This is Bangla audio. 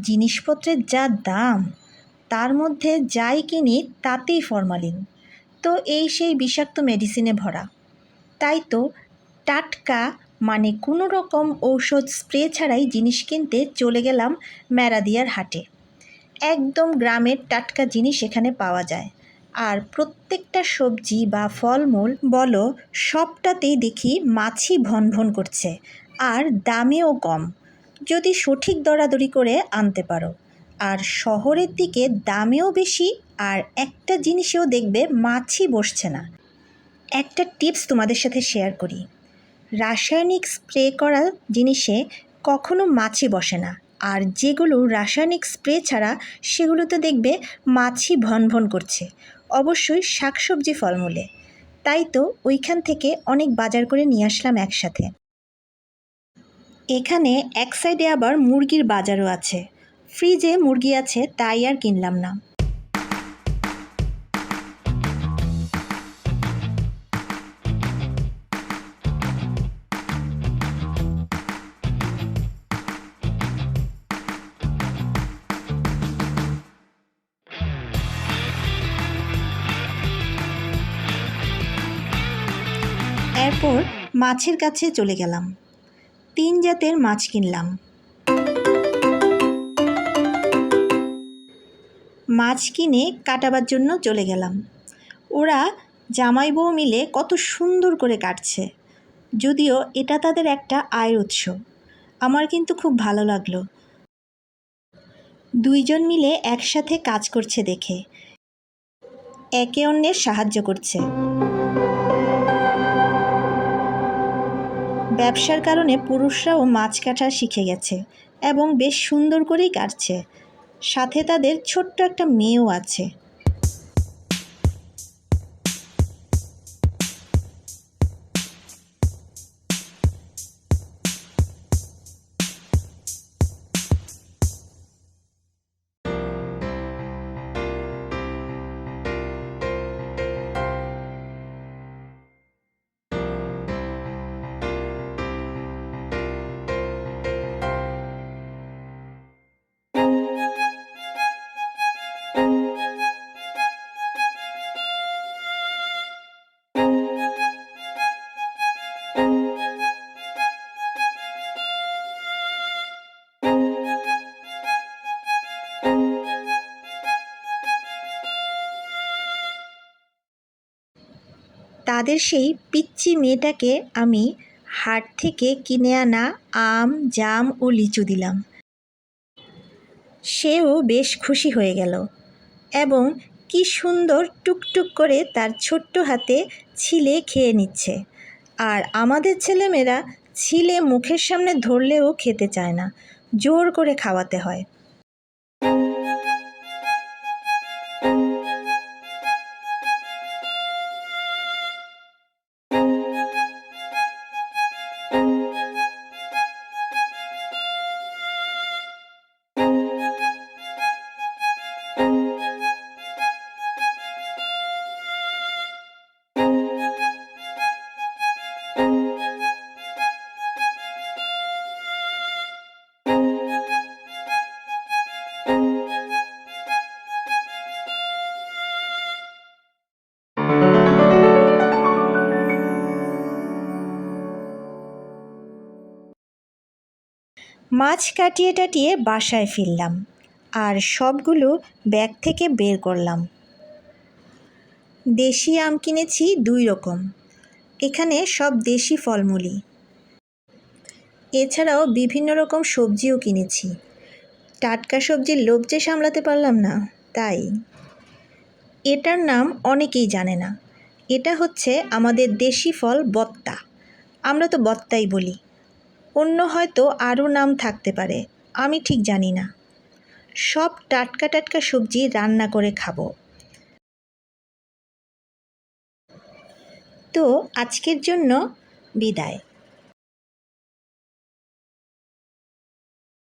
জিনিসপত্রের যা দাম, তার মধ্যে যাই কিনি তাতেই ফরমালিন, তো এই সেই বিষাক্ত মেডিসিনে ভরা। তাই তো টাটকা মানে কোনো রকম ঔষধ স্প্রে ছাড়াই জিনিস কিনতে চলে গেলাম ম্যারাদিয়ার হাটে। একদম গ্রামের টাটকা জিনিস এখানে পাওয়া যায়, আর প্রত্যেকটা সবজি বা ফলমূল বলো সবটাতেই দেখি মাছি ভন ভন করছে, আর দামেও কম যদি সঠিক দরাদরি করে আনতে পারো। আর শহরের দিকে দামেও বেশি, আর একটা জিনিসেও দেখবে মাছি বসছে না। একটা টিপস তোমাদের সাথে শেয়ার করি, রাসায়নিক স্প্রে করা জিনিসে কখনো মাছি বসে না, আর যেগুলো রাসায়নিক স্প্রে ছাড়া সেগুলোতে দেখবে মাছি ভন ভন করছে, অবশ্যই শাকসবজি ফলমূলে। তাই তো ওইখান থেকে অনেক বাজার করে নিয়ে আসলাম একসাথে। এখানে এক সাইডে আবার মুরগির বাজারও আছে, ফ্রিজে মুরগি আছে তাই আর কিনলাম না। এরপর মাছের কাছে চলে গেলাম, 3 জাতের মাছ কিনলাম। মাছ কিনে কাটাবার জন্য চলে গেলাম। ওরা জামাই বউ মিলে কত সুন্দর করে কাটছে, যদিও এটা তাদের একটা আয়ের উৎস। আমার কিন্তু খুব ভালো লাগলো, 2 জন মিলে একসাথে কাজ করছে দেখে, একে অন্যের সাহায্য করছে। ব্যবসার কারণে পুরুষরাও মাছ কাটা শিখে গেছে এবং বেশ সুন্দর করেই কাটছে, সাথে তাদের ছোট্ট একটা মেয়েও আছে। তাদের সেই পিচ্চি মেয়েটাকে আমি হাট থেকে কিনে আনা আম, জাম ও লিচু দিলাম। সেও বেশ খুশি হয়ে গেল এবং কি সুন্দর টুকটুক করে তার ছোট্ট হাতে ছিলে খেয়ে নিচ্ছে। আর আমাদের ছেলেমেয়েরা ছিলে মুখের সামনে ধরলেও খেতে চায় না, জোর করে খাওয়াতে হয়। মাছ কাটিয়ে টাটিয়ে বাসায় ফিরলাম, আর সবগুলো ব্যাগ থেকে বের করলাম। দেশি আম কিনেছি 2 রকম, এখানে সব দেশি ফলমূলই। এছাড়াও বিভিন্ন রকম সবজিও কিনেছি, টাটকা সবজির লোভ যে সামলাতে পারলাম না তাই। এটার নাম অনেকেই জানে না, এটা হচ্ছে আমাদের দেশি ফল বত্তা, আমরা তো বত্তাই বলি, অন্য হয়তো আরও নাম থাকতে পারে, আমি ঠিক জানি না। সব টাটকা টাটকা সবজি রান্না করে খাবো। তো আজকের জন্য বিদায়।